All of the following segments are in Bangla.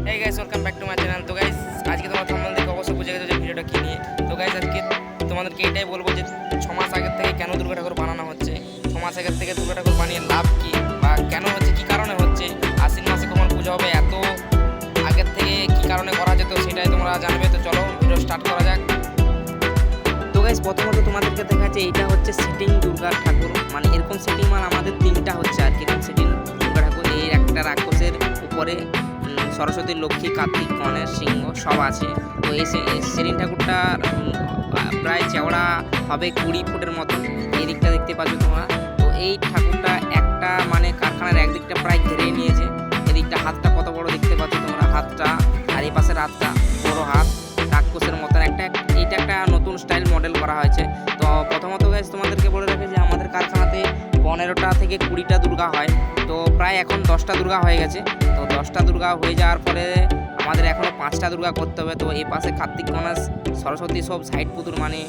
Hey guys, welcome back to my channel. তো গাইস আজকে তোমরা থাম্বনেল দেখে অবশ্যই বুঝে গেছো যে ভিডিওটা কি নিয়ে। তো গাইস আজকে তোমাদেরকে এটাই বলবো যে 6 মাস আগে থেকে কেন দুর্গা ঠাকুর বানানো হচ্ছে, 6 মাস আগে থেকে দুর্গা ঠাকুর বানিয়ে লাভ কি বা কেন হচ্ছে, কি কারণে হচ্ছে, আশ্বিন মাসে কখন পুজো হবে, এত আগের থেকে কি কারণে করা যেত সেটাই তোমরা জানবে। তো চলো ভিডিও স্টার্ট করা যাক। তো গাইস প্রথমত তোমাদেরকে দেখাচ্ছে এইটা হচ্ছে সেটিং দুর্গা ঠাকুর, মানে এরকম সেটিং মাল আমাদের 3টা হচ্ছে আর কি। সেটিং দুর্গা ঠাকুর এই একটা রাক্ষসের উপরে সরস্বতী, লক্ষ্মী, কার্তিক, গণেশ, সিংহ সব আছে। তো এই সেটিং ঠাকুরটা প্রায় চওড়া হবে 20 ফুটের মতো, এই দিকটা দেখতে পাচ্ছ তোমরা। তো এই ঠাকুরটা একটা মানে কারখানার একদিকটা প্রায় ঘিরে নিয়েছে, এদিকটা হাতটা কত বড় দেখতে পাচ্ছ তোমরা, হাতটা আর এই পাশের হাতটা বড় হাত রাক্ষসের মতন একটা, এইটা একটা নতুন স্টাইল মডেল করা হয়েছে। তো প্রথমত গাইস তোমাদেরকে বলে রাখি যে আমাদের কারখানাতে 15টা থেকে 20টা দুর্গা হয়, তো প্রায় এখন 10টা দুর্গা হয়ে গেছে। তো 10টা দুর্গা হয়ে যাওয়ার পরে আমাদের এখনও 5টা দুর্গা করতে হবে। তো এই পাশে কার্তিক, গণেশ, সরস্বতী সব সাইড পুতুল মানে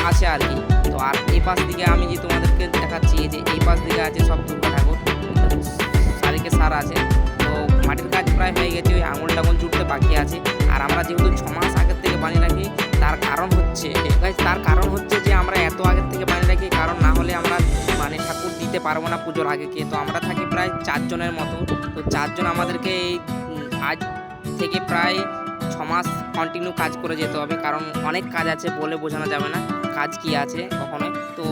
আছে আর কি। তো আর এই পাশ দিকে আমি যে তোমাদেরকে দেখাচ্ছি যে এই পাশ দিকে আছে সব দুর্গা ঠাকুর, সারিকে সার আছে। তো মাটির কাজ প্রায় হয়ে গেছে, ওই আঙুল টাঙুল জুড়তে বাকি আছে। আর আমরা যেহেতু 6 মাস আগের থেকে বানিয়ে রাখি, তার কারণ হচ্ছে যে আমরা এত আগের থেকে বানিয়ে রাখি, কারণ না হলে আমরা মানে ঠাকুর দিতে পারবো না পুজোর আগে কে। তো আমরা থাকি প্রায় 4 জনের মতো। তো 4 জন আমাদেরকে এই আজ থেকে প্রায় 6 মাস কন্টিনিউ কাজ করে যেতে হবে, কারণ অনেক কাজ আছে, বলে বোঝানো যাবে না কাজ কি আছে কখনোই। তো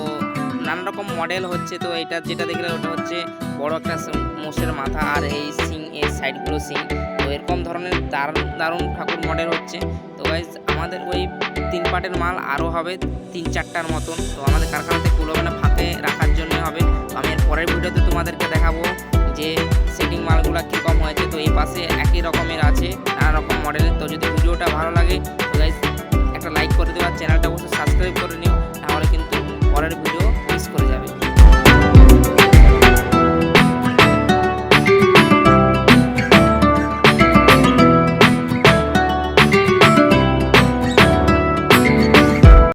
নানা রকম মডেল হচ্ছে। তো এটা যেটা দেখলে ওটা হচ্ছে বড় একটা মোষের মাথা, আর এই সিং, এই সাইডগুলো সিং। তো এরকম ধরনের দারুণ দারুণ ঠাকুর মডেল হচ্ছে। তো গাইজ আমাদের ওই 3 পার্টের মাল আরও হবে 3-4টার মতন। তো আমাদের কারখানাতে কুলোবে না, ফাঁকে রাখার জন্য হবে। তো আমি এর পরের ভিডিওতে তোমাদেরকে দেখাবো যে সেটিং মালগুলো কীরকম হয়েছে। তো এই পাশে একই রকমের আছে নানা রকম মডেলের। তো যদি ভিডিওটা ভালো লাগে তো গাইজ